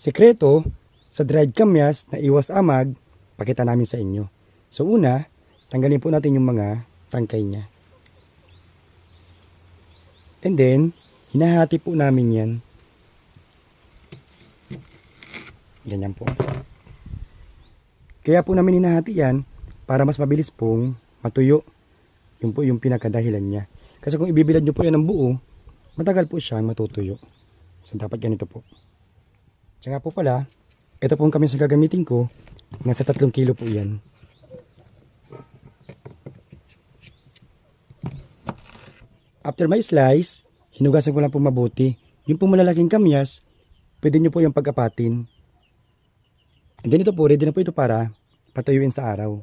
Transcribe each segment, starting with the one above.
Sekreto sa dried kamyas na iwas amag, pakita namin sa inyo. So una, tanggalin po natin yung mga tangkay niya. And then, hinahati po namin yan. Ganyan po. Kaya po namin hinahati yan para mas mabilis pong matuyo. Yun po yung pinakadahilan niya. Kasi kung ibibilad nyo po yan ng buo, matagal po siyang matutuyo. So dapat ganito po. Tsaka po pala, ito po ang kamis na gagamitin ko. Nasa 3 kilo po yan. After my slice, hinugasan ko lang po mabuti. Yung po malalaking kamyas, pwede nyo po yung pag-apatin. And then ito po, ready na po ito para patuyuin sa araw.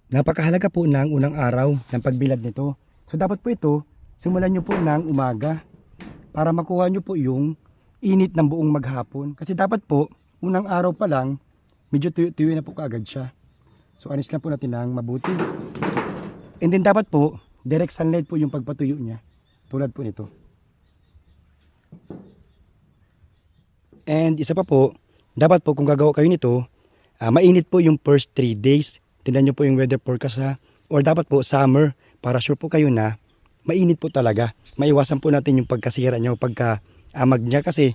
Napakahalaga po ng unang araw ng pagbilad nito. So dapat po ito, simulan nyo po ng umaga para makuha nyo po yung init ng buong maghapon. Kasi dapat po, unang araw pa lang, medyo tuyo-tuyo na po kaagad siya. So anis lang po natin ng mabuti. And then dapat po, direct sunlight po yung pagpatuyo niya. Tulad po nito. And isa pa po, dapat po kung gagawa kayo nito, mainit po yung first 3 days. Tingnan nyo po yung weather forecast ha. Or dapat po summer, para sure po kayo na mainit po talaga. Maiwasan po natin yung pagkasira niya o pagka-amag niya. Kasi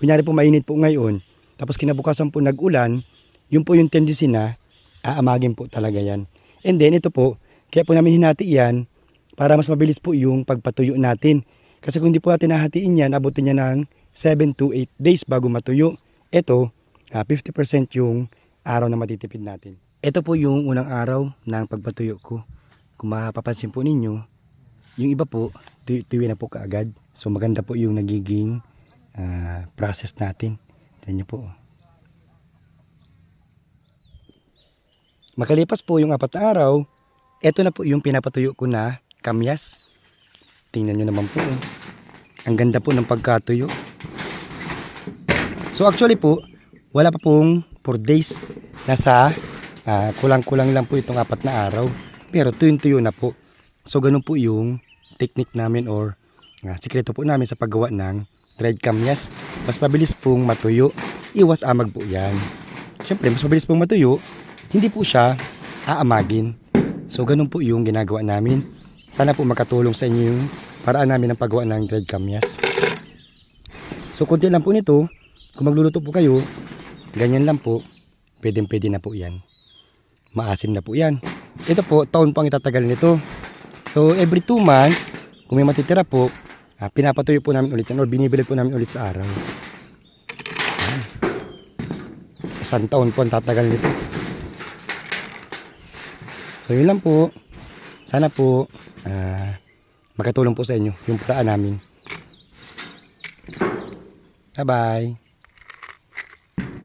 kunyari po mainit po ngayon, tapos kinabukasan po nag-ulan, yun po yung tendency na aamagin po talaga yan. And then ito po, kaya po namin hinati yan para mas mabilis po yung pagpatuyo natin. Kasi kung hindi po natin nahatiin yan, abutin niya ng 7 to 8 days bago matuyo. Ito, 50% yung araw na matitipid natin. Ito po yung unang araw ng pagpatuyo ko. Kung mapapansin po ninyo, yung iba po, tuyo na po kaagad. So maganda po yung nagiging process natin. Tignan nyo po. Makalipas po yung 4 na araw, ito na po yung pinapatuyo ko na kamyas. Tingnan nyo naman po. Ang ganda po ng pagkatuyo. So actually po, wala pa pong 4 days. Nasa kulang-kulang lang po itong 4 na araw. Pero tuyo-tuyo na po. So ganun po yung technique namin or sikreto po namin sa paggawa ng dried kamyas. Mas mabilis pong matuyo. Iwas amag po yan. Siyempre, mas mabilis pong matuyo. Hindi po siya aamagin. So ganun po yung ginagawa namin. Sana po makatulong sa inyo yung paraan namin ng paggawa ng dried kamyas. So konti lang po nito. Kung magluluto po kayo, ganyan lang po. Pwede na po yan. Maasim na po yan. Ito po, taon po ang itatagal nito. So every 2 months, kung may matitira po, pinapatuyo po namin ulit yan or binibilad po namin ulit sa araw. 1 taon po ang tatagal nito. So yun lang po. Sana po makatulong po sa inyo yung paraan namin. Bye bye.